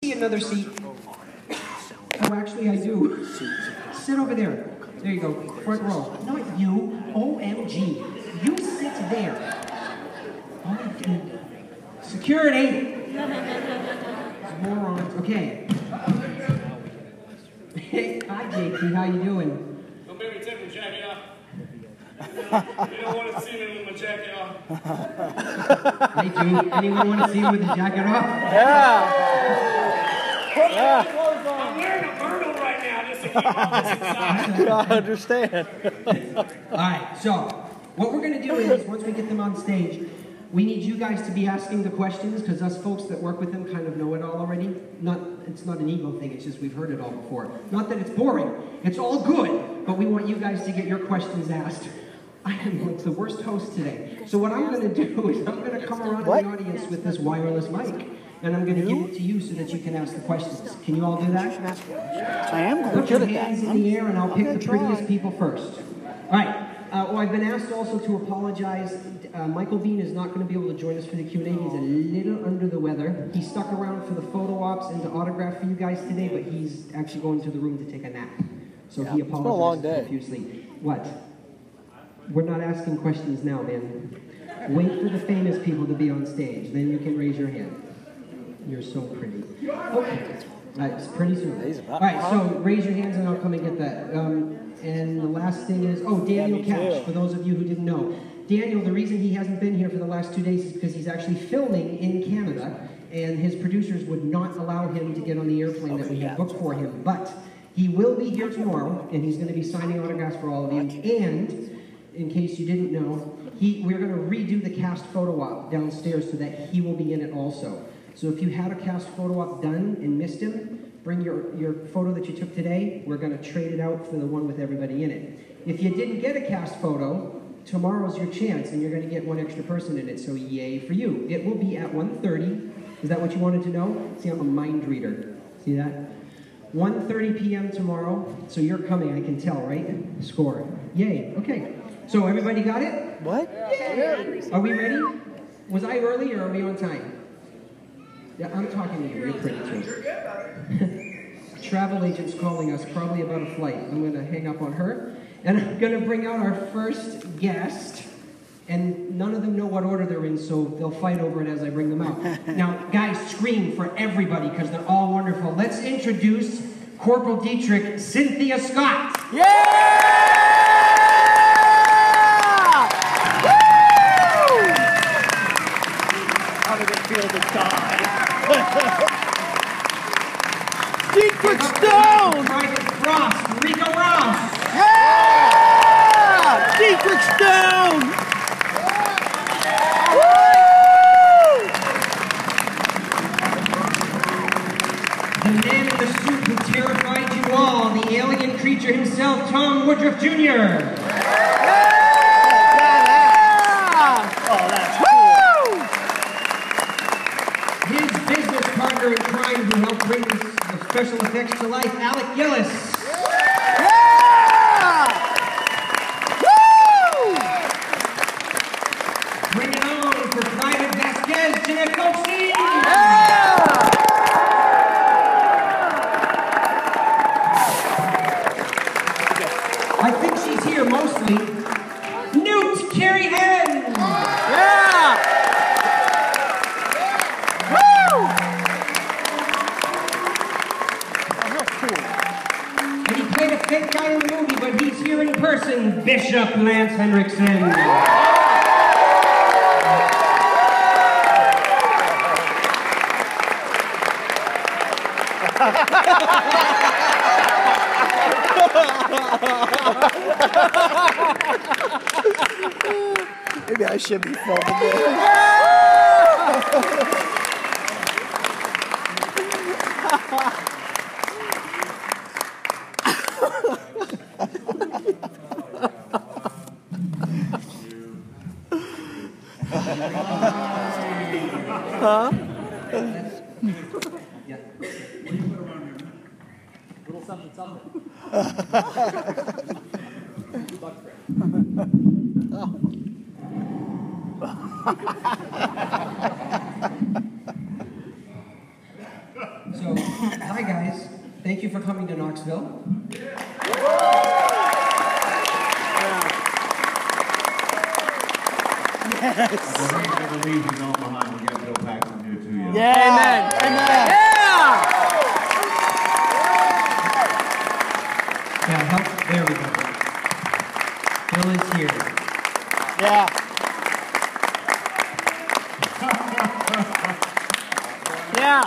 See another seat. Oh, actually, I do. Sit over there. There you go, front row. Not you. OMG. You sit there. Security. Morons. Okay. Hey, hi, JP. How you doing? Don't make me take my jacket off. You don't want to see me with my jacket off. Hey, dude. Anyone want to see him with the jacket off? Yeah. I'm wearing a girdle right now just to keep all this inside. I understand. All right, so what we're going to do is, once we get them on stage, we need you guys to be asking the questions, because us folks that work with them kind of know it all already. It's not an ego thing, it's just we've heard it all before. Not that it's boring, it's all good, but we want you guys to get your questions asked. I am like the worst host today. So what I'm going to do is I'm going to come around the audience with this wireless mic, and I'm going to give it to you so that you can ask the questions. Can you all do that? I am going Put your hands in the air, and I'll pick the prettiest people first. All right. I've been asked also to apologize. Michael Bean is not going to be able to join us for the Q&A. He's a little under the weather. He stuck around for the photo ops and to autograph for you guys today, but he's actually going to the room to take a nap. So he apologizes it's been a long day. profusely. What? We're not asking questions now, man. Wait for the famous people to be on stage. Then you can raise your hand. You're so pretty. Okay. It's pretty soon. All right, so raise your hands and I'll come and get that. And the last thing is, Daniel Cash, for those of you who didn't know. Daniel, the reason he hasn't been here for the last 2 days is because he's actually filming in Canada, and his producers would not allow him to get on the airplane that we had booked for him. But he will be here tomorrow, and he's going to be signing autographs for all of you. And, in case you didn't know, we're going to redo the cast photo op downstairs so that he will be in it also. So if you had a cast photo op done and missed him, bring your photo that you took today. We're going to trade it out for the one with everybody in it. If you didn't get a cast photo, tomorrow's your chance, and you're going to get one extra person in it, so yay for you. It will be at 1:30. Is that what you wanted to know? See, I'm a mind reader. See that? 1:30 p.m. tomorrow, so you're coming, I can tell, right? Score. Yay. Okay. So everybody got it? What? Yay. Are we ready? Was I early, or are we on time? Yeah, I'm talking to you. You're pretty too. Travel agent's calling us, probably about a flight. I'm going to hang up on her. And I'm going to bring out our first guest. And none of them know what order they're in, so they'll fight over it as I bring them out. Now, guys, scream for everybody, because they're all wonderful. Let's introduce Corporal Dietrich, Cynthia Scott. Yeah! Woo! How did it feel to die? Dietrich Stone! Private Frost, Rico Ross. Yeah! Dietrich Stone! Woo! The man in the suit who terrified you all, the alien creature himself, Tom Woodruff Jr. Yeah! Oh, that's cool! His business partner in crime who helped bring the special effects to life, Alec Gillis. Yeah! Woo! Bring it on for Private Vasquez, Jeanette Goldstein. Yeah! I think she's here mostly. Newt Carey Henn. Yeah! Woo! Oh, how cool. And he played a fake guy in the movie, but he's here in person, Bishop Lance Henriksen. Maybe I should be filming this. Huh? Yeah. Little something, something. Oh. So Hi guys. Thank you for coming to Knoxville. Yes. If we ever leave his own behind, we got Bill Paxton here too. Yeah. Yeah. Amen. Amen. Yeah. Yeah, help. There we go. Bill is here. Yeah. Yeah.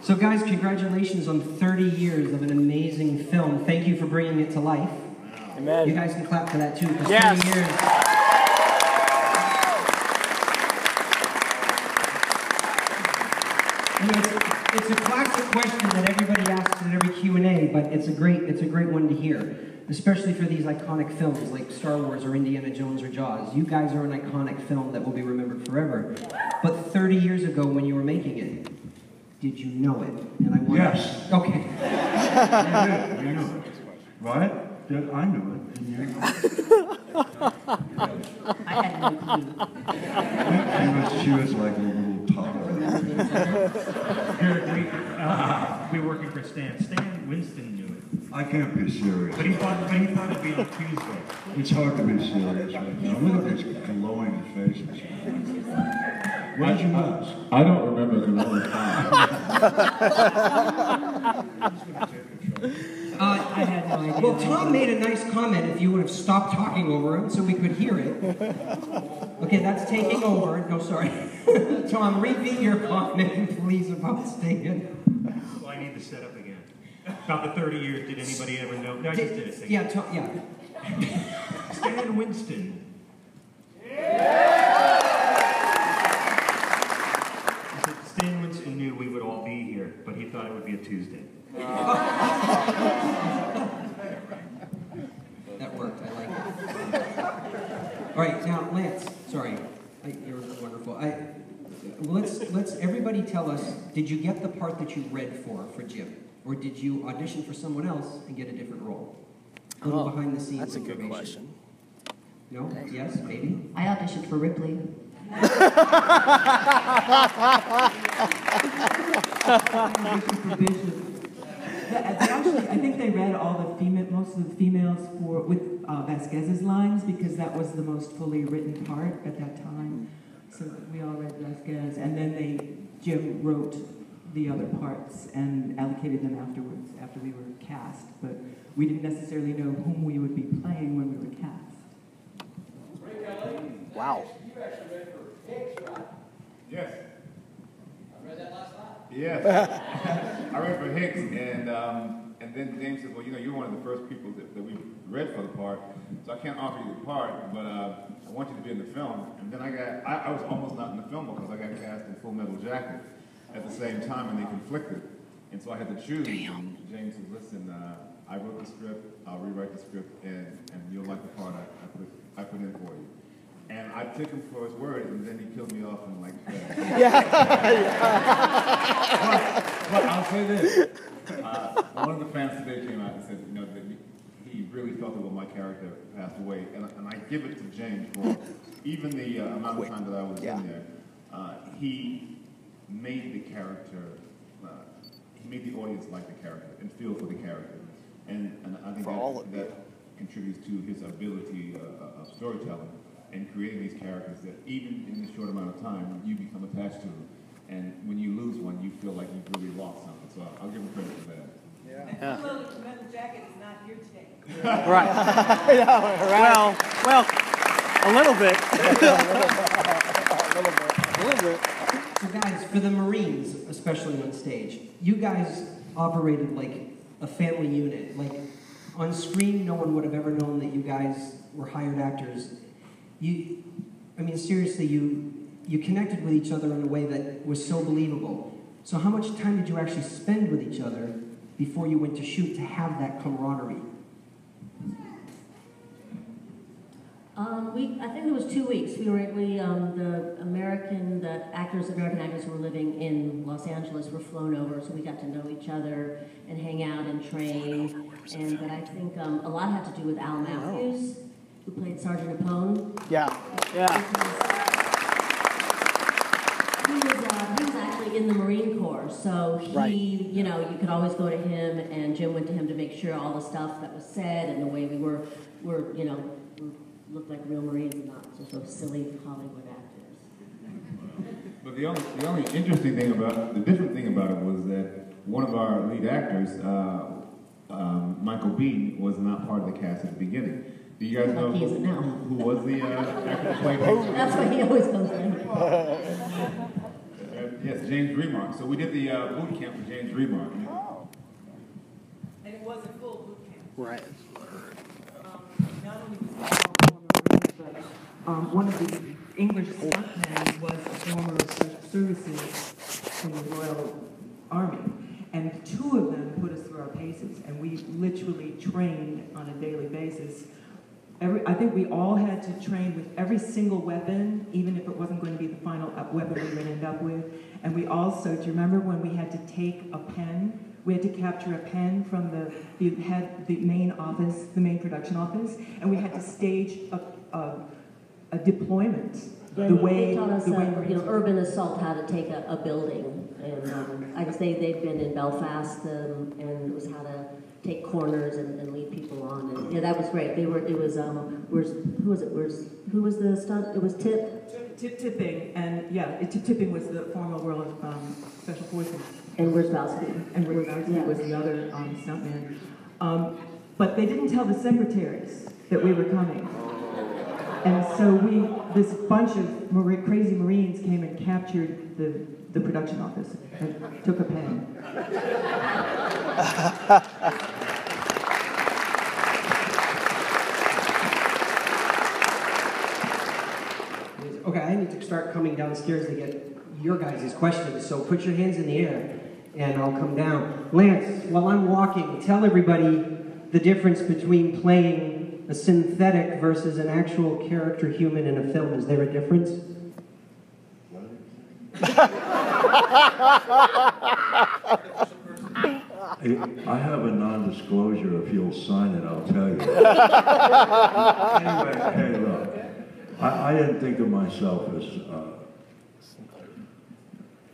So guys, congratulations on 30 years of an amazing film. Thank you for bringing it to life. Amen. You guys can clap for that too, because Yes. 30 years. You know, it's a classic question that everybody asks in every Q&A, but it's a great one to hear, especially for these iconic films like Star Wars or Indiana Jones or Jaws. You guys are an iconic film that will be remembered forever. But 30 years ago when you were making it, did you know it? And I want Yes. Okay. You knew it. Right? Yeah, I knew it. Didn't you? I had no clue. She was like a little toddler. We're working for Stan. Stan Winston knew it. I can't be serious. But he thought it'd be on Tuesday. It's hard to be serious right now. Look at these glowing faces. What did you ask? I don't remember because I was five. I had no idea. Well, Tom made a nice comment if you would have stopped talking over him so we could hear it. Okay, that's taking over. No, sorry. Tom, repeat your comment, please, about Stan. Well, I need to set up again. About the 30 years, did anybody ever know? No, I just did it. Yeah, Tom, yeah. Stan Winston. Stan Winston knew we would all be here, but he thought it would be a Tuesday. That worked, I like it. All right, now, Lance, sorry. You're wonderful. Let's everybody tell us, did you get the part that you read for Jim? Or did you audition for someone else and get a different role? A little behind the scenes That's a good information. question. No? Yes? Maybe? I auditioned for Ripley. Actually, I think they read all the most of the females with Vasquez's lines because that was the most fully written part at that time. So we all read Vasquez, and then Jim wrote the other parts and allocated them afterwards after we were cast. But we didn't necessarily know whom we would be playing when we were cast. Wow. You actually read for Hicks, right? Yes. I read that last night. Yes. I read for Hicks, and then James said, well, you know, you're one of the first people that we read for the part, so I can't offer you the part, but I want you to be in the film. And then I was almost not in the film because I got cast in Full Metal Jacket at the same time, and they conflicted. And so I had to choose. And James said, listen, I wrote the script, I'll rewrite the script, and you'll like the part I put in for you. And I took him for his word, and then he killed me off in like but I'll say this. One of the fans today came out and said, you know, that he really felt it when my character passed away. And I give it to James for even the amount of time that I was in there. He made the character, he made the audience like the character and feel for the character. And I think that contributes to his ability of storytelling and creating these characters that even in this short amount of time, you become attached to them. And when you lose one, you feel like you've really lost something. So I'll give him credit for that. Yeah. The Metal Jacket is not here today. Right. Well, a little bit. a little bit. So guys, for the Marines, especially on stage, you guys operated like a family unit. Like, on screen, no one would have ever known that you guys were hired actors. I mean, seriously, you connected with each other in a way that was so believable. So how much time did you actually spend with each other before you went to shoot to have that camaraderie? I think it was 2 weeks. The American actors who were living in Los Angeles were flown over, so we got to know each other and hang out and train. But I think a lot had to do with Al Matthews. who played Sergeant Apone. Yeah. Yeah. He was actually in the Marine Corps, so he, Right. you know, you could always go to him, and Jim went to him to make sure all the stuff that was said and the way we were you know, looked like real Marines and not just those silly Hollywood actors. But the only interesting thing the different thing about it was that one of our lead actors, Michael Bean, was not part of the cast at the beginning. Do you guys know He isn't now. who was the actor that played him? That's why he always comes in. Yes, James Remar. So we did the boot camp with James Remar. And it was a full boot camp. Right. Not only was he a former Marine, but one of the English stuntmen was a former special services from the Royal Army. And two of them put us through our paces, and we literally trained on a daily basis. I think we all had to train with every single weapon, even if it wasn't going to be the final weapon we would end up with. And we also, do you remember when we had to take a pen? We had to capture a pen from the main office, the main production office, and we had to stage a deployment. Yeah, they taught us, urban assault, how to take a building. And I guess they'd been in Belfast, and it was how to take corners and lead people on. And yeah, that was great. Who was the stunt? It was Tipping, and yeah, tipping was the former world special forces. And Wierzbowski. And Wierzbowski was the other stuntman. But they didn't tell the secretaries that we were coming. And so this bunch of crazy Marines came and captured the production office and took a pen. Okay, I need to start coming downstairs to get your guys' questions, so put your hands in the air and I'll come down. Lance, while I'm walking, tell everybody the difference between playing a synthetic versus an actual character human in a film. Is there a difference? I have a non-disclosure. If you'll sign it, I'll tell you. Anyway, hey, look. I didn't think of myself as...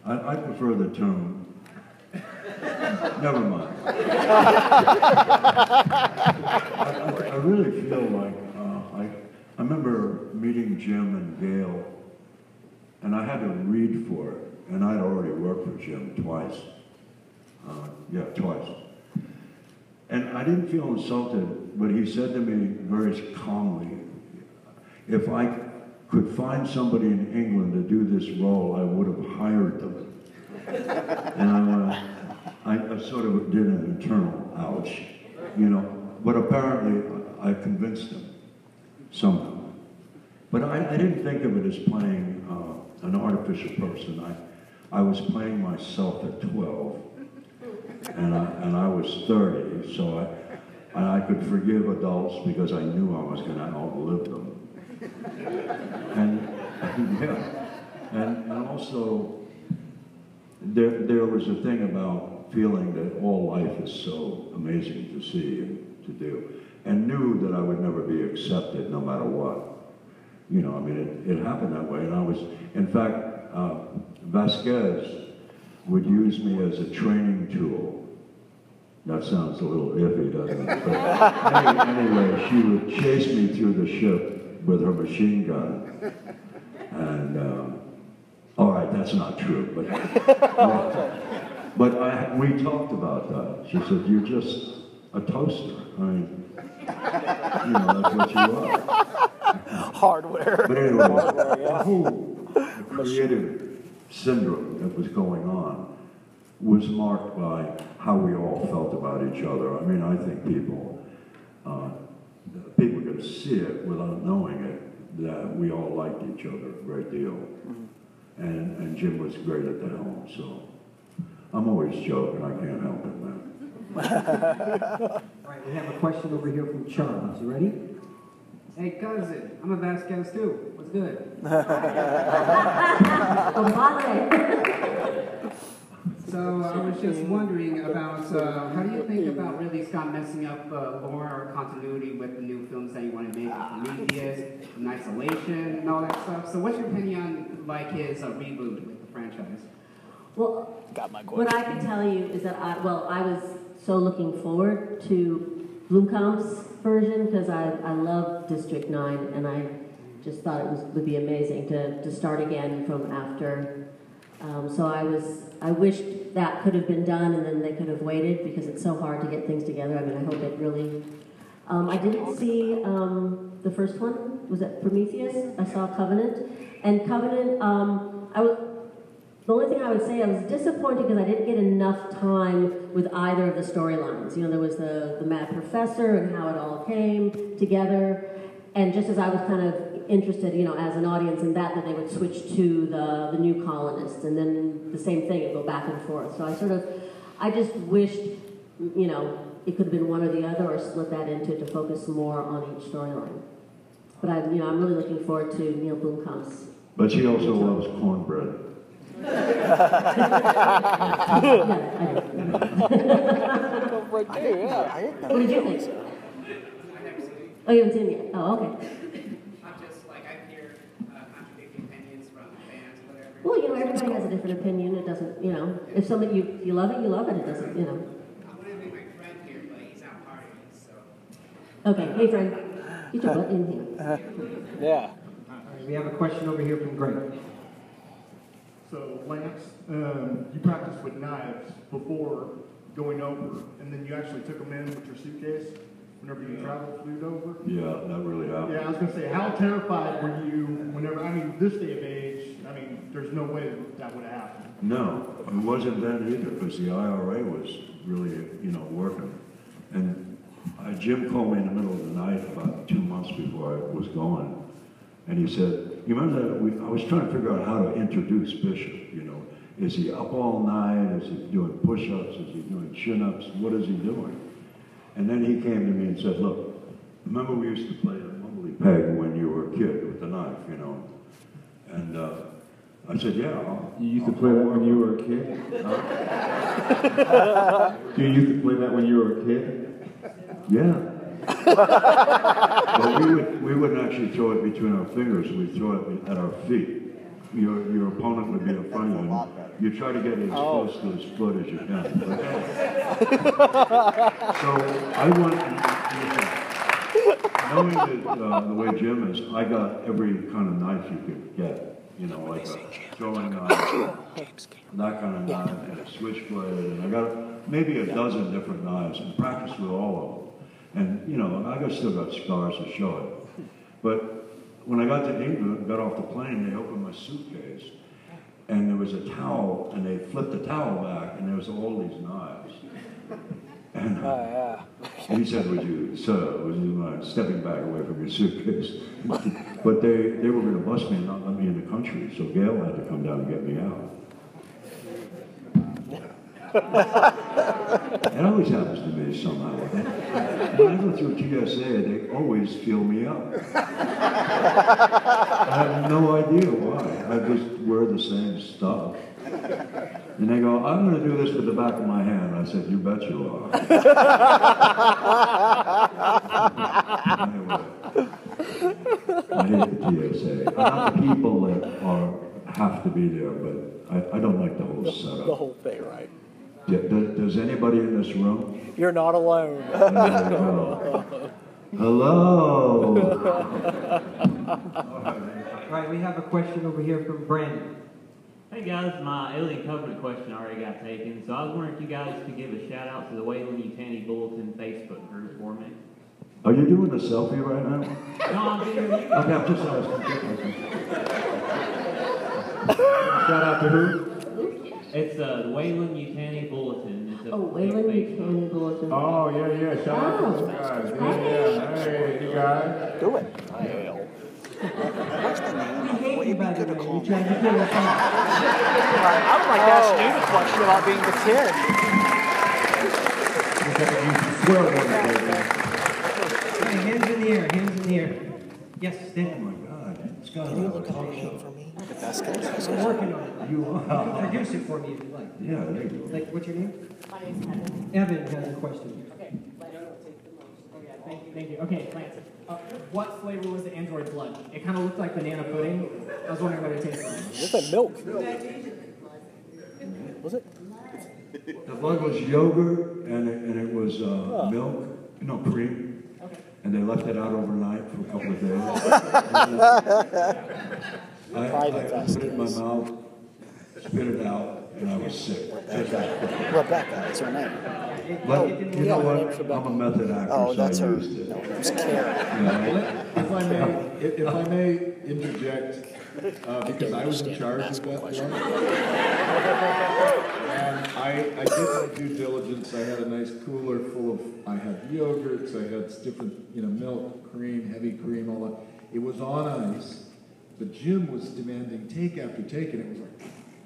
I prefer the term... Never mind. I really feel like... I remember meeting Jim and Gail, and I had to read for it, and I'd already worked for Jim twice. Twice. And I didn't feel insulted, but he said to me very calmly, if I could find somebody in England to do this role, I would have hired them. And I sort of did an internal ouch, you know, but apparently I convinced him somehow. But I didn't think of it as playing an artificial person. I was playing myself at 12. And I was 30, so I could forgive adults because I knew I was going to outlive them. And also there was a thing about feeling that all life is so amazing to see and to do, and knew that I would never be accepted no matter what. You know, I mean, it happened that way, and I was, in fact, Vasquez would use me as a training tool. That sounds a little iffy, doesn't it? But anyway, she would chase me through the ship with her machine gun. And, all right, that's not true, but we talked about that. She said, you're just a toaster. I mean, you know, that's what you are. Hardware. But anyway, the whole creative syndrome that was going on was marked by how we all felt about each other. I mean, I think people could see it without knowing it, that we all liked each other a great deal. And Jim was great at the helm, so I'm always joking, I can't help it, man. All right, we have a question over here from Charles. You ready? Hey, cousin, I'm a Vasquez too. What's good? So I was just wondering about how do you think about Ridley Scott messing up lore or continuity with the new films that you want to make, like Prometheus, and Isolation, and all that stuff? So what's your opinion on like his reboot with the franchise? Well, what I can tell you is that I was so looking forward to Blomkamp's version because I love District 9 and I just thought it would be amazing to start again from after. So I wished that could have been done and then they could have waited because it's so hard to get things together. I mean, I hope it really... I didn't see the first one. Was it Prometheus? I saw Covenant. And Covenant, the only thing I would say, I was disappointed because I didn't get enough time with either of the storylines. You know, there was the Mad Professor and how it all came together. And just as I was kind of interested, you know, as an audience in that they would switch to the new colonists, and then the same thing would go back and forth. So I just wished, you know, it could have been one or the other, or split that into to focus more on each storyline. But I'm really looking forward to Neil Blomkamp's. But she also loves cornbread. Yeah, I do. What did you think? Oh, you haven't seen it yet? Oh, okay. I'm just like, I hear contradicting opinions from fans or whatever. Well, you know, everybody has a different opinion. It doesn't, you know, if somebody, you love it, you love it. It doesn't, you know. I want to be my friend here, but he's out partying, so. Okay, hey friend, you took what in here? Yeah. We have a question over here from Greg. So, Lance, you practiced with knives before going over, and then you actually took them in with your suitcase whenever you traveled, flew over? Yeah, that really happened. Yeah, I was going to say, how terrified were you whenever, I mean, this day of age, I mean, there's no way that would have happened. No, it wasn't then either, because the IRA was really, you know, working. And Jim called me in the middle of the night about 2 months before I was going, and he said, you remember that I was trying to figure out how to introduce Bishop, you know. Is he up all night? Is he doing push-ups? Is he doing chin-ups? What is he doing? And then he came to me and said, look, remember we used to play the mumbly peg when you were a kid with the knife, you know? And I said, yeah. You used to play that when you were a kid? You used to play that when you were a kid? Yeah. But we wouldn't actually throw it between our fingers. We'd throw it at our feet. Your opponent would be in front of you. You try to get as close to his foot as you can. So I went, knowing that the way Jim is, I got every kind of knife you could get. You know, like a throwing knife, that kind of knife, and a switchblade, and I got maybe a dozen different knives and practiced with all of them. And, you know, still got scars to show it. But when I got to England, got off the plane, they opened my suitcase, and there was a towel, and they flipped the towel back, and there was all these knives. And he said, would you mind stepping back away from your suitcase? But they were going to bust me and not let me in the country, so Gail had to come down and get me out. It always happens to me somehow. When I go through TSA, they always fill me up. I have no idea why. I just wear the same stuff. And they go, I'm going to do this with the back of my hand. I said, you bet you are. Anyway, I hate the TSA. Not the people that have to be there, but I don't like the whole setup. The whole thing, right? Does anybody in this room? You're not alone. Hello. All right, we have a question over here from Brandon. Hey guys, my Alien Covenant question already got taken, so I was wondering if you guys could give a shout out to the Wayland-Utani Bulletin Facebook group for me. Are you doing a selfie right now? No, I'm doing you. Okay, I'm just asking. Shout out to who? It's the Wayland-Utani Bulletin. It's a Wayland-Utani Bulletin. Oh, yeah, shout out to those guys. Yeah, hey, you guys. Do it. We hate you, by the way. You tried to kill us all. I would like to ask you the question about being the kid. Hey, hands in the air, hands in the air. Yes, Stan. Oh my God. It's got Can you look up a name for me? The best guys. I'm working on it. You Introduce it for me if you like. Yeah, there you go. Like, what's your name? My name's Evan. Evan has a question. Okay, thank you. Okay, Lance. What flavor was the Android blood? It kind of looked like banana pudding. I was wondering what it tasted like. It looked like milk. Was it? The blood was yogurt and it was milk, no cream. And they left it out overnight for a couple of days. I put it in my mouth, spit it out, and I was sick. Rebecca, that's her name. But you know what? I'm a method actor, that's so I her. used it. No, it was Karen. If I may interject, because I was in charge of that one, and I did my due diligence. I had a nice cooler full of, I had yogurts, I had different, milk, cream, heavy cream, all that. It was on ice, but Jim was demanding take after take, and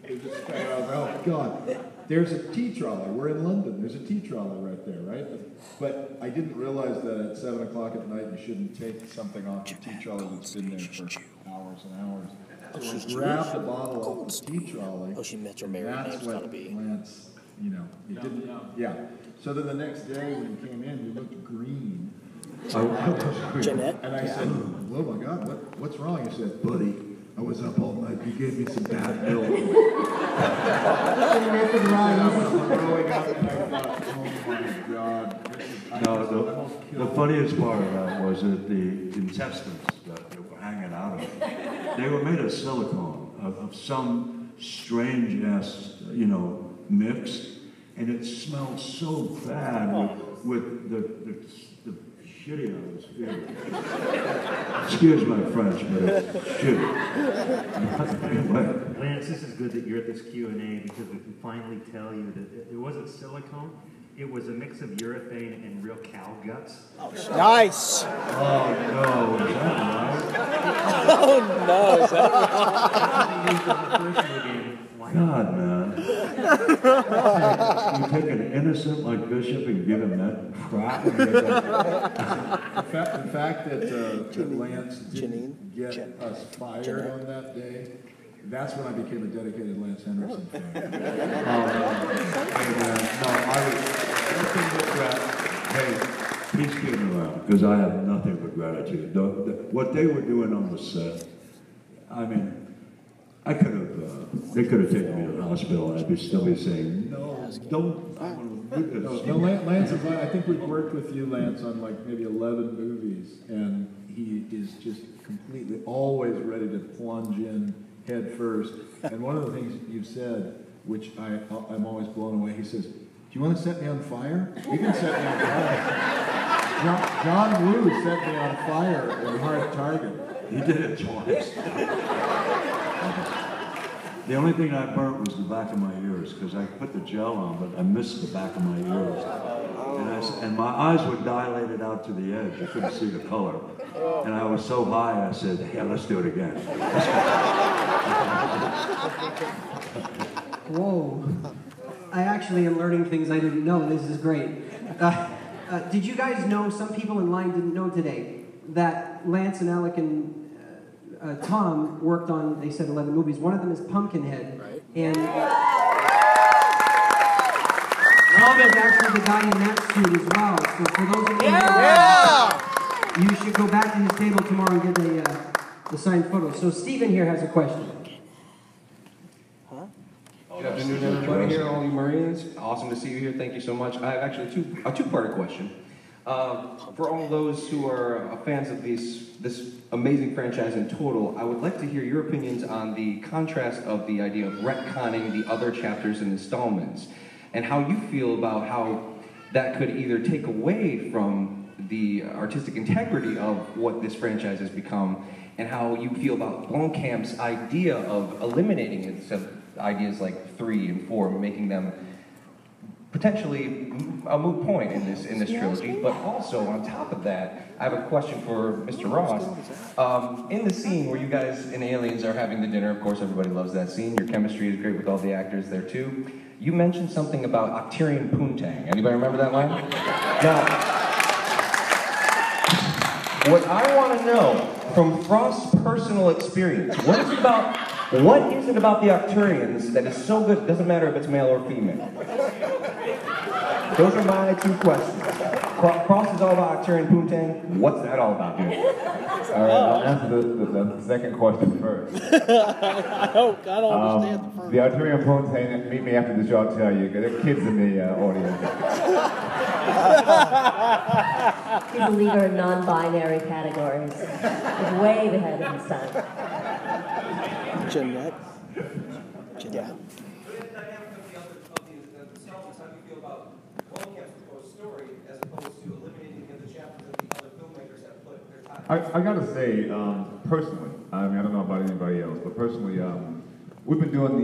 it was like, oh God. There's a tea trolley. We're in London. There's a tea trolley right there, right? But I didn't realize that at 7 o'clock at night you shouldn't take something off the tea trolley that's been there for hours and hours. So I grabbed the bottle off the tea trolley. Oh, she met your married That's name's when gotta be. Lance, it didn't. Yeah. So then the next day when you came in, you looked green. Jeanette? And I said, oh my God, what's wrong? He said, buddy, I was up all night. You gave me some bad milk. Growing up, and I thought, oh my God. No, the funniest part of that was that the intestines that they were hanging out of, they were made of silicone, of some strange-ass, mix, and it smelled so bad with the shitty I was feeling. Excuse my French, but it's shitty. Lance, this is good that you're at this Q&A because we can finally tell you that it wasn't silicone. It was a mix of urethane and real cow guts. Oh, nice. Oh, no, is that right? Oh, no, is that God, man. You take an innocent like Bishop and give him that crap? The fact that Lance didn't get us fired on that day, that's when I became a dedicated Lance Henriksen fan. Hey, man, no, I was nothing but hey, peace give me around, because I have nothing but gratitude. What they were doing on the set, I mean, they could have taken me to the hospital and I'd still be saying, no, don't. Lance is, I think we've worked with you, Lance, on like maybe 11 movies, and he is just completely always ready to plunge in head first. And one of the things you've said, which I'm always blown away, he says, do you want to set me on fire? You can set me on fire. John Woo set me on fire in Hard Target. He did it twice. The only thing I burnt was the back of my ears, because I put the gel on, but I missed the back of my ears. And my eyes were dilated out to the edge. I couldn't see the color. And I was so high, I said, yeah, let's do it again. Whoa. I actually am learning things I didn't know. This is great. Did you guys know, some people in line didn't know today, that Lance and Alec and Tom worked on, they said 11 movies. One of them is Pumpkinhead. Right. And Tom is actually the guy in that suit as well. So for those of you who you should go back to his table tomorrow and get the signed photo. So Stephen here has a question. Good afternoon, everybody here, all you Marines. Awesome to see you here. Thank you so much. I have actually a two-part question. For all those who are fans of this amazing franchise in total, I would like to hear your opinions on the contrast of the idea of retconning the other chapters and installments, and how you feel about how that could either take away from the artistic integrity of what this franchise has become, and how you feel about Blomkamp's idea of eliminating it, so ideas like 3 and 4, making them potentially a moot point in this trilogy. But also on top of that, I have a question for Mr. Ross. In the scene where you guys and aliens are having the dinner, of course everybody loves that scene. Your chemistry is great with all the actors there too. You mentioned something about Octarian Poontang. Anybody remember that line? Now, what I want to know from Frost's personal experience, what is it about the Arcturians that is so good, it doesn't matter if it's male or female? Those are my two questions. Frost is all about Arcturian Poontang. What's that all about, dude? All right, I'll answer the second question first. I don't understand the first. The Arturian Poontang, meet me after the show, I'll tell you. There are kids in the audience. He's a leader in non-binary categories. He's way ahead of his time. Jeanette. Yeah. I gotta say, personally, I mean, I don't know about anybody else, but personally, we've been doing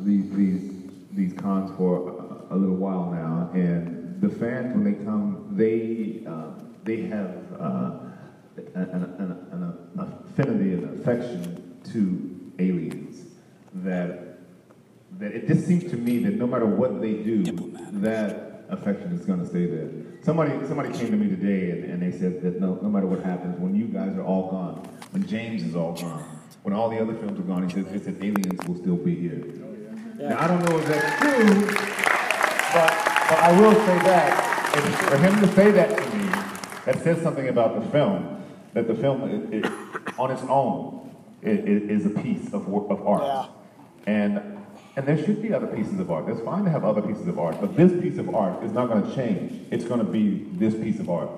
these cons for a little while now, and the fans, when they come, they have an affinity and affection to aliens that it just seems to me that no matter what they do, that affection is going to stay there. Somebody came to me today and they said that no matter what happens, when you guys are all gone, when James is all gone, when all the other films are gone, he said aliens will still be here. Yeah. Now I don't know if that's true, but I will say that for him to say that to me, that says something about the film. That the film, on its own, is a piece of art. Yeah. And there should be other pieces of art. It's fine to have other pieces of art, but this piece of art is not going to change. It's going to be this piece of art.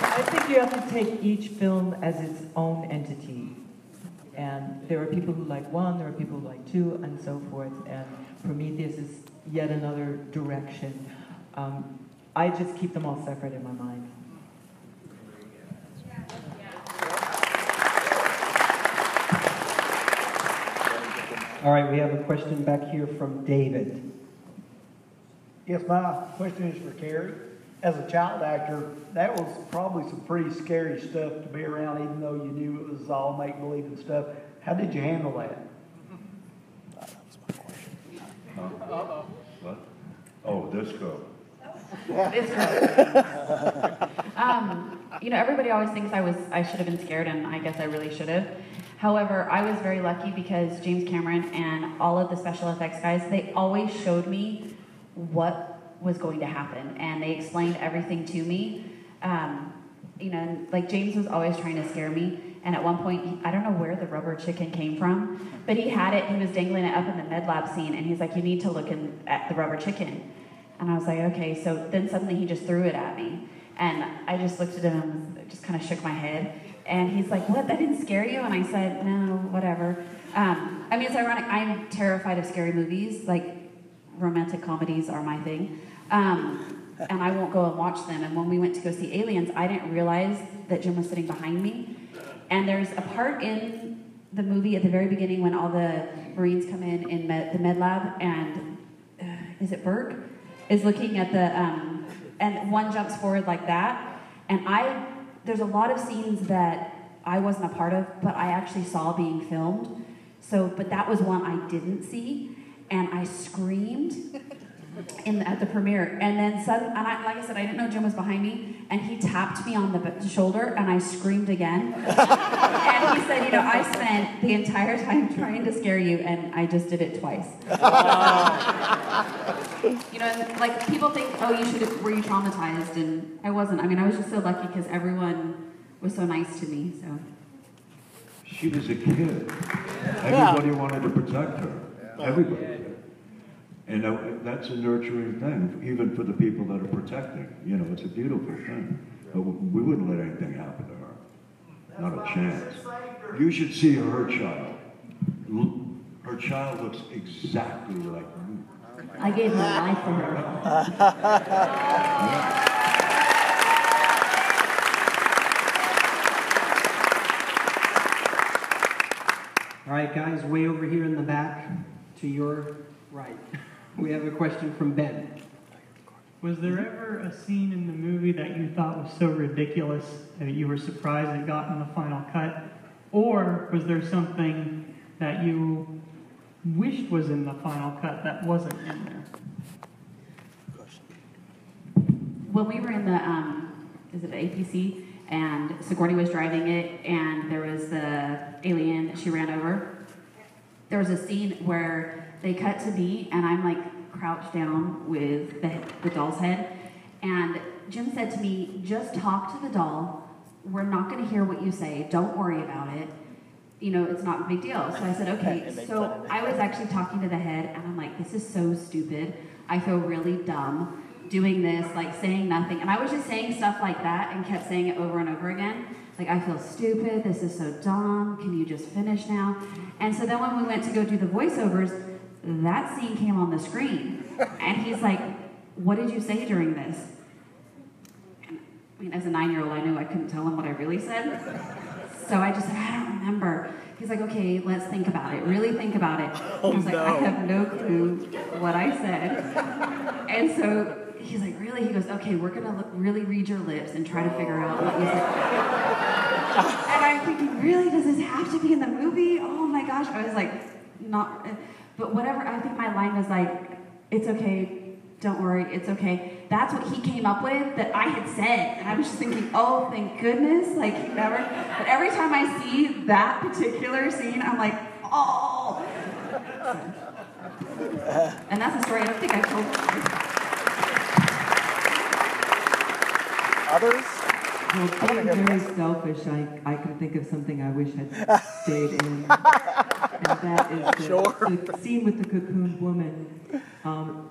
I think you have to take each film as its own entity. And there are people who like one, there are people who like two, and so forth. And Prometheus is yet another direction. I just keep them all separate in my mind. All right, we have a question back here from David. Yes, my question is for Carrie. As a child actor, that was probably some pretty scary stuff to be around, even though you knew it was all make-believe and stuff. How did you handle that? What? Oh, disco. You know, everybody always thinks I should have been scared, and I guess I really should have. However, I was very lucky because James Cameron and all of the special effects guys, they always showed me what was going to happen, and they explained everything to me. You know, like James was always trying to scare me, and at one point, I don't know where the rubber chicken came from, but he had it, he was dangling it up in the med lab scene, and he's like, you need to look at the rubber chicken. And I was like, okay, so then suddenly he just threw it at me. And I just looked at him and just kind of shook my head. And he's like, what, that didn't scare you? And I said, no, whatever. I mean, it's ironic, I'm terrified of scary movies, like romantic comedies are my thing. And I won't go and watch them. And when we went to go see Aliens, I didn't realize that Jim was sitting behind me. And there's a part in the movie at the very beginning when all the Marines come in the med lab, and is it Burke is looking at the, and one jumps forward like that. And there's a lot of scenes that I wasn't a part of, but I actually saw being filmed. So, but that was one I didn't see, and I screaed at the premiere. And then like I said, I didn't know Jim was behind me, and he tapped me on the shoulder, and I screamed again. And he said, you know, I spent the entire time trying to scare you, and I just did it twice. You know, like people think, oh, were you traumatized? And I wasn't. I mean, I was just so lucky because everyone was so nice to me. So she was a kid. Everybody wanted to protect her. Everybody did. And that's a nurturing thing, even for the people that are protecting. You know, it's a beautiful thing. But we wouldn't let anything happen to her. Not a chance. You should see her child. Her child looks exactly like me. I gave my life for her. All right, guys, way over here in the back, to your right. We have a question from Ben. Was there ever a scene in the movie that you thought was so ridiculous that you were surprised it got in the final cut? Or was there something that you wished was in the final cut that wasn't in there? When we were in the, is it the APC, and Sigourney was driving it, and there was the alien that she ran over, there was a scene where they cut to me, and I'm like crouched down with the doll's head, and Jim said to me, just talk to the doll, we're not going to hear what you say, don't worry about it, you know, it's not a big deal. So I said, okay. So I was actually talking to the head, and I'm like, this is so stupid, I feel really dumb doing this, like saying nothing, and I was just saying stuff like that and kept saying it over and over again, like, I feel stupid, this is so dumb, can you just finish now? And so then when we went to go do the voiceovers, that scene came on the screen, and he's like, what did you say during this? And, I mean, as a 9-year-old, I knew I couldn't tell him what I really said, so I just said, I don't remember. He's like, okay, let's think about it, really think about it. I was like, I have no clue what I said. And so he's like, really? He goes, okay, we're gonna really read your lips and try to figure out what you said. And I'm thinking, really? Does this have to be in the movie? Oh my gosh. I was like, not, but whatever. I think my line was like, it's okay, don't worry, it's okay. That's what he came up with that I had said. And I was just thinking, oh, thank goodness, like he never, but every time I see that particular scene, I'm like, oh. And that's a story I don't think I told you. Others? Well, being very selfish, I can think of something I wish had stayed in. And that is the scene with the cocooned woman.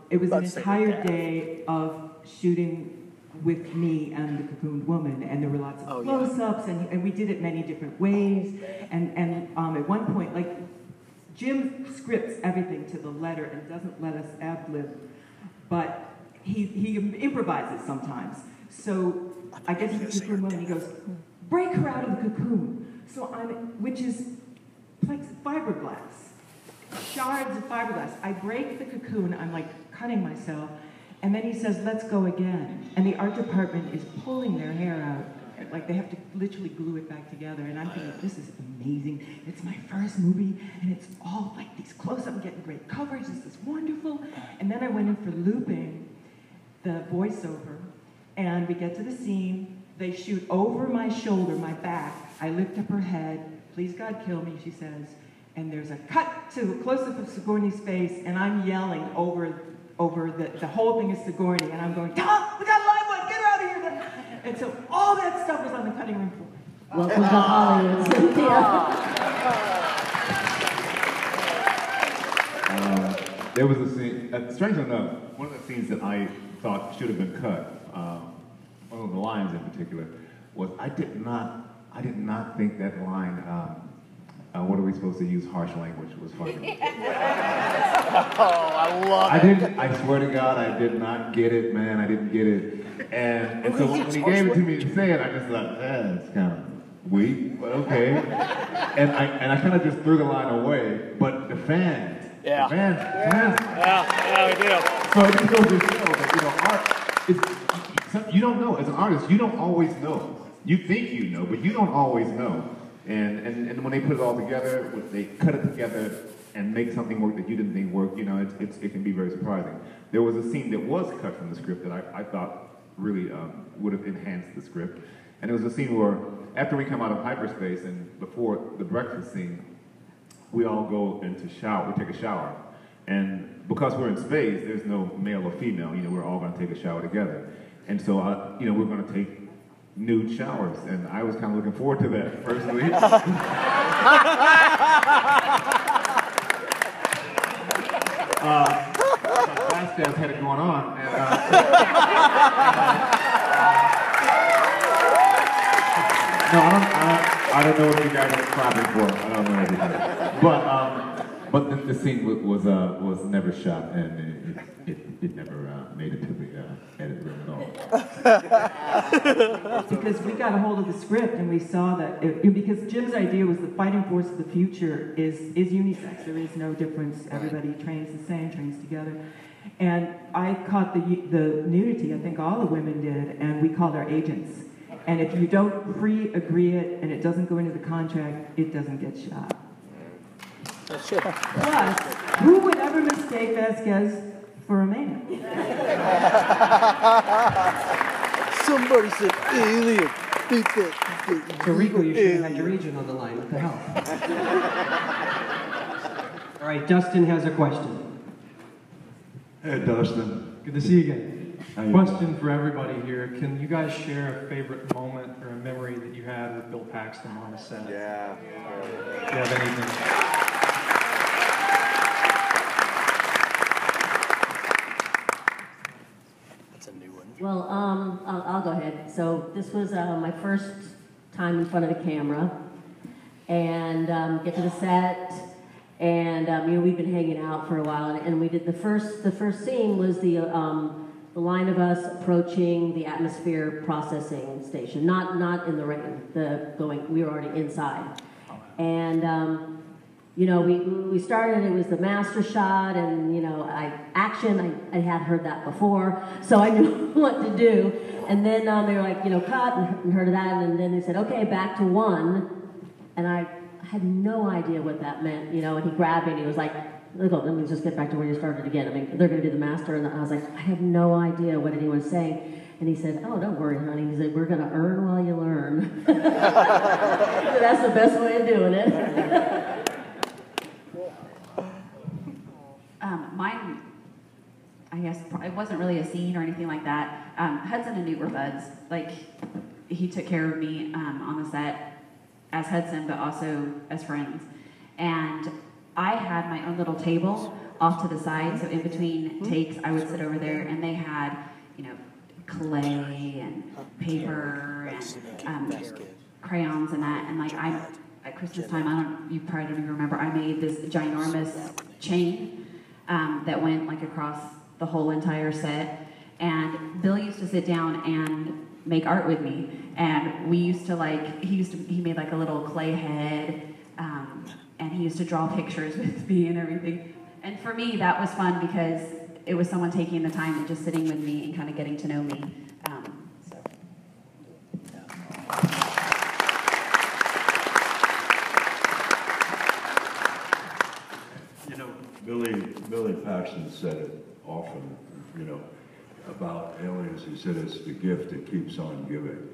It was an entire day of shooting with me and the cocooned woman, and there were lots of close-ups, and we did it many different ways. And at one point, like, Jim scripts everything to the letter and doesn't let us ad-lib, but he improvises sometimes. So I get to the cocoon woman, he goes, break her out of the cocoon. So which is like fiberglass, shards of fiberglass. I break the cocoon, I'm like cutting myself, and then he says, let's go again. And the art department is pulling their hair out, like they have to literally glue it back together. And I'm thinking, this is amazing. It's my first movie, and it's all like these close-up, I'm getting great coverage, this is wonderful. And then I went in for looping the voiceover, and we get to the scene, they shoot over my shoulder, my back, I lift up her head, please God kill me, she says, and there's a cut to a close-up of Sigourney's face, and I'm yelling over the whole thing is Sigourney, and I'm going, Tom, we got a live one, get her out of here! And so all that stuff was on the cutting room floor. Welcome to Hollywood, Cynthia. There was a scene, strangely enough, one of the scenes that I thought should have been cut, one of the lines in particular, was I did not think that line, what are we supposed to use, harsh language, was funny. Oh, I love it. I swear to God, I did not get it, man, I didn't get it. And so when he gave it to me to say it, I just thought, it's kind of weak, but okay. And I kind of just threw the line away, but the fans, Yeah, we do. So it just goes to show that, art is, you don't know. As an artist, you don't always know. You think you know, but you don't always know. And when they put it all together, they cut it together and make something work that you didn't think worked, it can be very surprising. There was a scene that was cut from the script that I thought really would have enhanced the script. And it was a scene where, after we come out of hyperspace and before the breakfast scene, we all go into shower, we take a shower. And because we're in space, there's no male or female, we're all gonna take a shower together. And so, we're gonna take nude showers, and I was kind of looking forward to that, personally. Last guys had it going on, and no, I don't know what you guys are clapping for. I don't know anything. But the scene was never shot, and it never made it to the edit room at all. Because we got a hold of the script and we saw that, because Jim's idea was the fighting force of the future is unisex. There is no difference. Everybody trains the same, trains together. And I caught the nudity, I think all the women did, and we called our agents. And if you don't pre-agree it and it doesn't go into the contract, it doesn't get shot. Plus, who would ever mistake Vasquez for a man? Somebody said alien. So Rico, you should have had your agent on the line. What the hell? All right, Dustin has a question. Hey, Dustin. Good to see you again. How you Question for everybody here. Can you guys share a favorite moment or a memory that you had with Bill Paxton on the set? Yeah. Do you have anything? That's a new one. Well, I'll go ahead. So this was my first time in front of the camera, and get to the set, and we've been hanging out for a while, and we did the first scene was the line of us approaching the atmosphere processing station, not in the rain. We were already inside, and we started. It was the master shot, and action. I had heard that before, so I knew what to do. And then they were like, cut, and heard of that, and then they said, okay, back to one, and I had no idea what that meant, and he grabbed me and he was like, let me just get back to where you started again. I mean, they're going to do the master, and I was like, I have no idea what anyone was saying. And he said, oh, don't worry, honey. He said, we're going to earn while you learn. So that's the best way of doing it. Mine, I guess, it wasn't really a scene or anything like that. Hudson and Newt were buds. Like, he took care of me on the set as Hudson, but also as friends. And I had my own little table off to the side, so in between takes, I would sit over there, and they had, clay and paper and crayons and that. And like, at Christmas time, you probably don't even remember, I made this ginormous chain that went like across the whole entire set. And Bill used to sit down and make art with me. And we used to he made like a little clay head, and he used to draw pictures with me and everything. And for me, that was fun because it was someone taking the time and just sitting with me and kind of getting to know me. Billy Paxton said it often, about aliens. He said it's the gift that keeps on giving.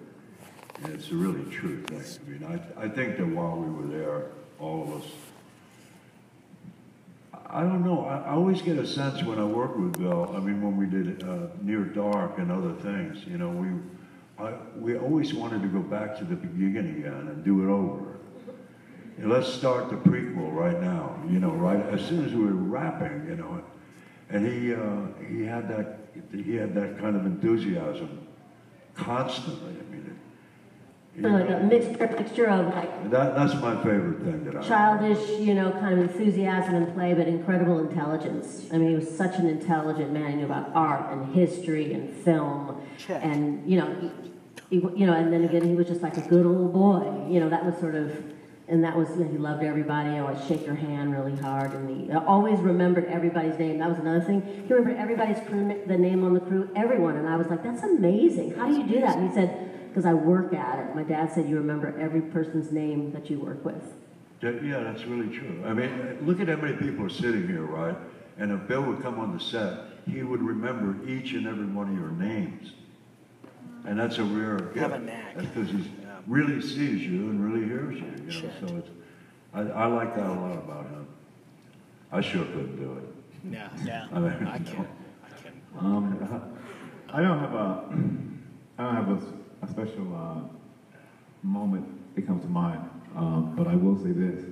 And it's a really true thing. I mean, I think that while we were there, all of us, I don't know, I always get a sense when I work with Bill, I mean, when we did Near Dark and other things, we always wanted to go back to the beginning again and do it over. And let's start the prequel right now, right as soon as we were wrapping, and he had that kind of enthusiasm constantly. I mean, Like a mixture of like that's my favorite thing that I childish, kind of enthusiasm and play, but incredible intelligence. I mean, he was such an intelligent man. He knew about art and history and film, and and then again, he was just like a good old boy. That was sort of. And that was, he loved everybody. I would shake your hand really hard, and he always remembered everybody's name. That was another thing. He remembered everybody's crew, the name on the crew, everyone. And I was like, that's amazing. How do you do that? And he said, because I work at it. My dad said, you remember every person's name that you work with. Yeah, that's really true. I mean, look at how many people are sitting here, right? And if Bill would come on the set, he would remember each and every one of your names. And that's a rare gift. Have a knack. That's because he really sees you and really hears you. So it's, I like that a lot about him. I sure couldn't do it. Yeah, I mean, I can't. I don't have a special moment that comes to mind, but I will say this: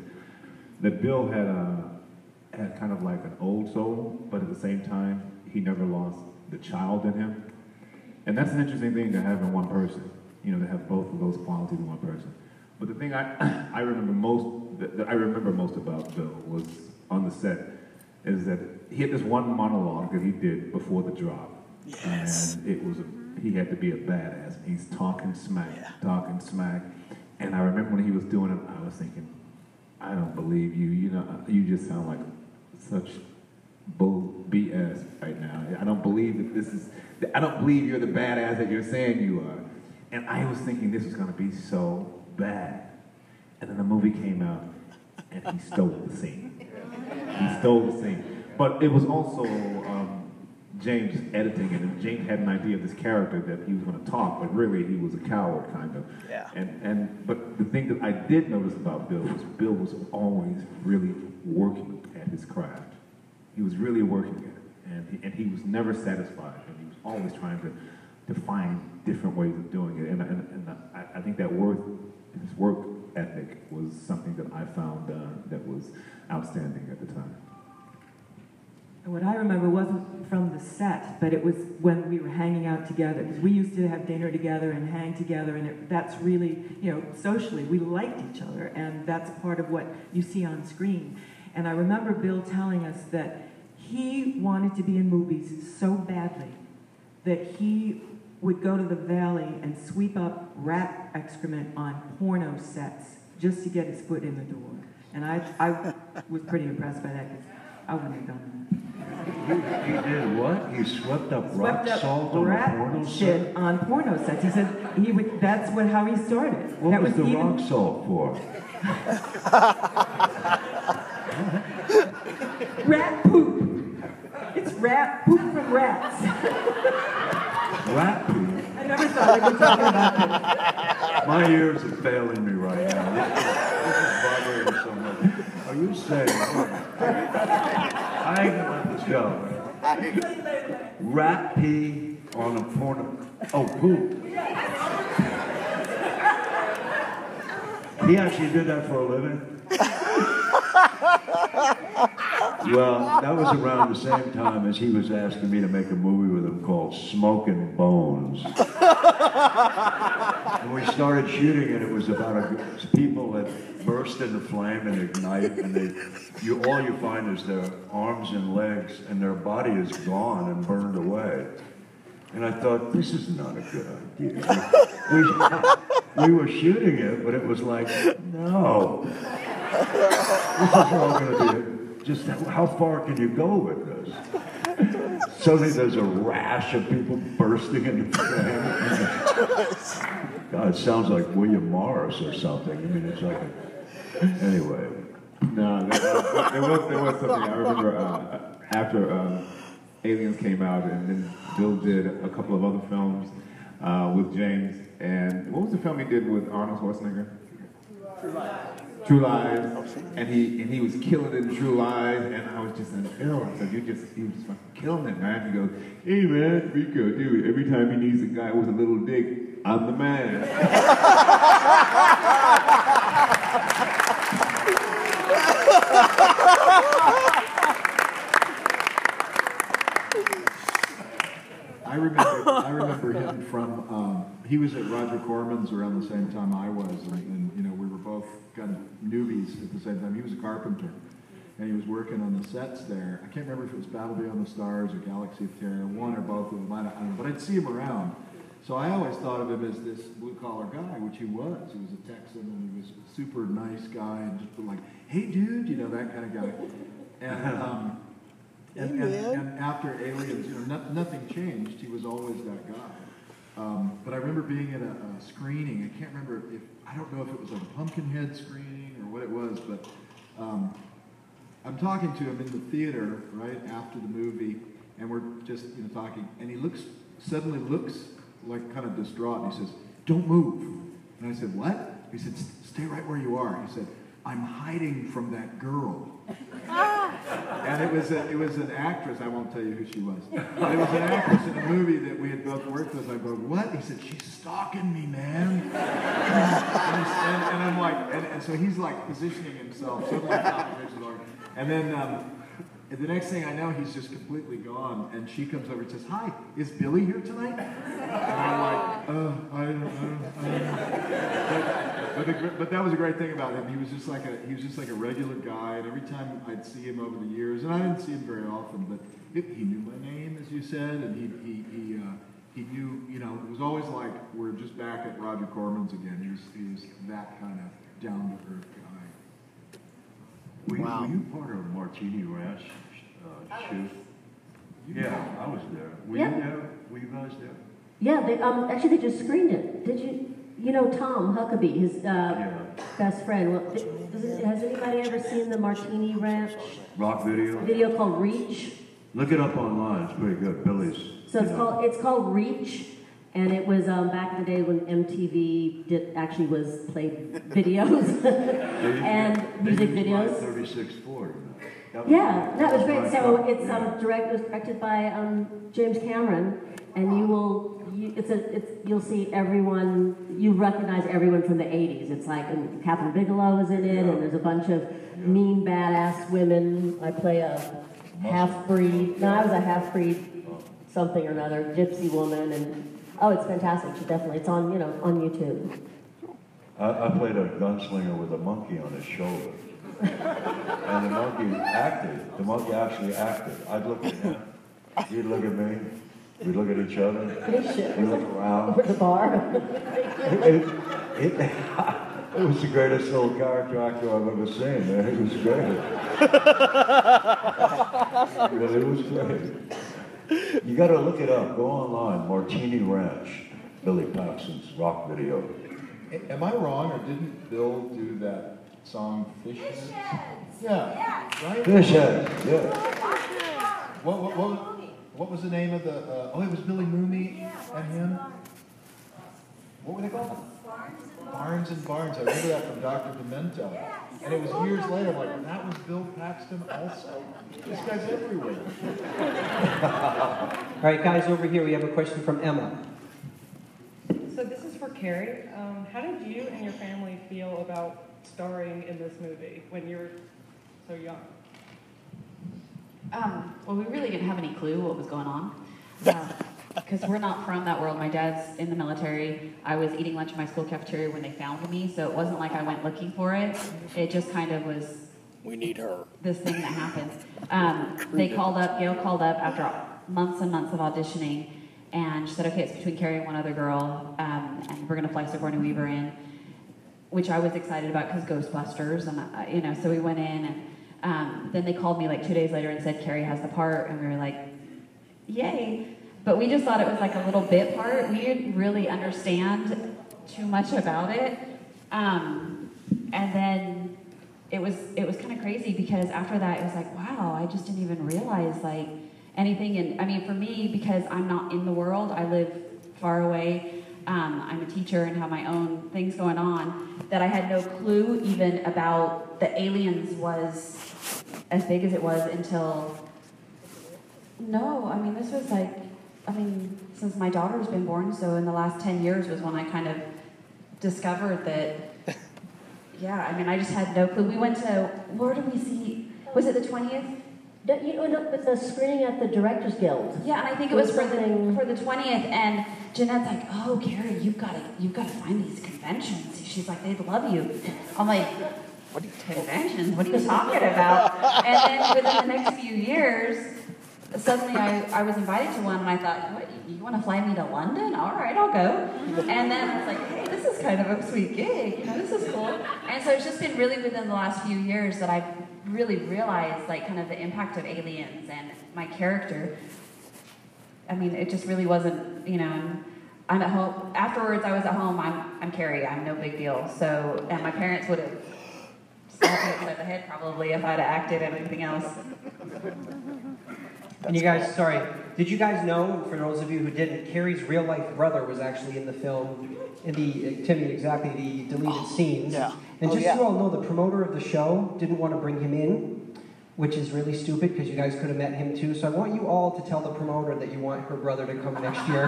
that Bill had kind of like an old soul, but at the same time, he never lost the child in him. And that's an interesting thing to have in one person, to have both of those qualities in one person. But the thing I remember most about Bill was on the set is that he had this one monologue that he did before the drop. Yes. And it was he had to be a badass. He's talking smack. And I remember when he was doing it, I was thinking, I don't believe you. You just sound like such bull BS right now. I don't believe I don't believe you're the badass that you're saying you are. And I was thinking this was going to be so bad. And then the movie came out, and he stole the scene. He stole the scene. But it was also James editing it, and James had an idea of this character that he was going to talk, but really he was a coward, kind of. Yeah. But the thing that I did notice about Bill was always really working at his craft. He was really working at it, and he was never satisfied, and he was always trying to find different ways of doing it. And I think that his work ethic was something that I found that was outstanding at the time. What I remember wasn't from the set, but it was when we were hanging out together, because we used to have dinner together and hang together, and that's really, socially, we liked each other, and that's part of what you see on screen. And I remember Bill telling us that he wanted to be in movies so badly that he would go to the valley and sweep up rat excrement on porno sets just to get his foot in the door. And I was pretty impressed by that, because I wouldn't have done that. He did what? He swept up rock salt on a porno set? On porno sets. He said that's how he started. What was the rock salt for? Rat poop. It's rat poop from rats. Rat poop? I never thought I would talk about it. My ears are failing me right now. This is vibrating so much. Are you saying? I ain't gonna let this go. Rat pee on a porno. Oh, poop. He actually did that for a living? Well, that was around the same time as he was asking me to make a movie with him called Smoking Bones. And we started shooting, and it was about people that burst into flame and ignite, and all you find is their arms and legs, and their body is gone and burned away. And I thought, this is not a good idea. We were shooting it, but it was like, no. This is all going to be just how far can you go with this? Suddenly there's a rash of people bursting into flame. God, it sounds like William Morris or something. I mean, it's like anyway. No, there was something I remember after Aliens came out, and then Bill did a couple of other films with James. And what was the film he did with Arnold Schwarzenegger? True Lies. True Lies, and he was killing it in True Lies, and I was just in Bill. I said, he was just fucking killing it, man. He goes, hey man, Rico, dude, every time he needs a guy with a little dick, I'm the man. I remember him from, he was at Roger Corman's around the same time I was, and we were both kind of newbies at the same time. He was a carpenter, and he was working on the sets there. I can't remember if it was Battle Beyond the Stars or Galaxy of Terror, one or both of them, I don't know, but I'd see him around. So I always thought of him as this blue-collar guy, which he was. He was a Texan, and he was a super nice guy, and just like, hey dude, that kind of guy. And after Aliens, nothing changed. He was always that guy. But I remember being at a screening. I can't remember I don't know if it was a Pumpkinhead screening or what it was, but I'm talking to him in the theater right after the movie, and we're just talking, and he suddenly looks like kind of distraught, and he says, "Don't move." And I said, "What?" He said, "Stay right where you are." He said, "I'm hiding from that girl." And it was an actress, I won't tell you who she was. But it was an actress in a movie that we had both worked with. I go, "What?" He said, "She's stalking me, man." and I'm like, and so he's like positioning himself, suddenly competition's over. And then the next thing I know, he's just completely gone, and she comes over and says, "Hi, is Billy here tonight?" And I'm like, I don't know. But that was a great thing about him. He was just like a regular guy, and every time I'd see him over the years, and I didn't see him very often, but he knew my name, as you said, and he knew, it was always like we're just back at Roger Corman's again. He was that kind of down to earth guy. Were you part of Martini Rash shoot? Yeah, I was there. Were you there? Were you guys there? Yeah, actually they just screened it. Did you? You know Tom Huckabee, his best friend. Well, has anybody ever seen the Martini Ranch Rock video? video called Reach? Look it up online. It's pretty good. Billy's. So it's called Reach, and it was back in the day when MTV played videos and music videos. 36 Ford. That was great. So it's it was directed by James Cameron, and you'll see everyone. You recognize everyone from the '80s. It's like Catherine Bigelow is in it, and there's a bunch of mean badass women. I play a half-breed. No, I was a half-breed something or another, gypsy woman, and it's fantastic. It's on on YouTube. I played a gunslinger with a monkey on his shoulder. And the monkey acted. The monkey actually acted. I'd look at him. He'd look at me. We'd look at each other. We'd look around. Over the bar. It was the greatest little character actor I've ever seen, man. It was great. It was great. You gotta look it up. Go online. Martini Ranch. Billy Paxton's rock video. Am I wrong, or didn't Bill do that song Fish Heads? Yeah, right? Fish Heads, yeah. What was the name of the, it was Billy Mooney and him? What were they called? Barnes and Barnes. I remember that from Dr. Demento. And it was years later, like, that was Bill Paxton also? This guy's everywhere. All right, guys, over here we have a question from Emma. So this is for Carrie. How did you and your family feel about starring in this movie when you were so young? Well, we really didn't have any clue what was going on. Because we're not from that world. My dad's in the military. I was eating lunch in my school cafeteria when they found me, so it wasn't like I went looking for it. It just kind of was... We need her. This thing that happens. Gail called up after months and months of auditioning, and she said, okay, it's between Carrie and one other girl, and we're going to fly Sigourney Weaver in, which I was excited about because Ghostbusters, and so we went in, and then they called me like 2 days later and said, Carrie has the part, and we were like, yay. But we just thought it was like a little bit part. We didn't really understand too much about it. And then it was kind of crazy because after that it was like, wow, I just didn't even realize like anything. And I mean, for me, because I'm not in the world, I live far away. I'm a teacher and have my own things going on, that I had no clue even about the aliens was as big as it was until, this was like, since my daughter's been born, so in the last 10 years was when I kind of discovered that, I just had no clue. We went to, where did we see, was it the 20th? The screening at the Directors Guild. Yeah, and I think it was for the 20th, and Jeanette's like, oh, Carrie, you've got to find these conventions. She's like, they'd love you. I'm like, what conventions? What are you talking about? And then within the next few years, suddenly I was invited to one, and I thought, what, you want to fly me to London? All right, I'll go. And then I was like, hey, this is kind of a sweet gig. This is cool. And so it's just been really within the last few years that I've really realized like kind of the impact of aliens and my character. It just really wasn't, I'm at home. Afterwards, I was at home. I'm Carrie. I'm no big deal. So, and my parents would have slapped me upside the head probably if I'd have acted in anything else. And you guys, did you guys know, for those of you who didn't, Carrie's real-life brother was actually in the film, the deleted scenes. Yeah. And so you all know, the promoter of the show didn't want to bring him in, which is really stupid because you guys could have met him too. So I want you all to tell the promoter that you want her brother to come next year.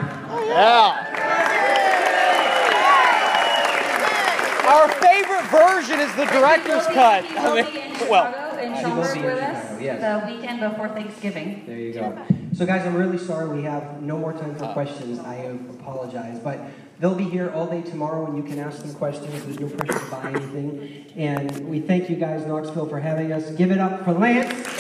Our favorite version is the director's cut. In Schaumburg with us the weekend before Thanksgiving. There you go. So guys, I'm really sorry we have no more time for questions. I apologize, but they'll be here all day tomorrow and you can ask them questions. There's no pressure to buy anything. And we thank you guys, Knoxville, for having us. Give it up for Lance.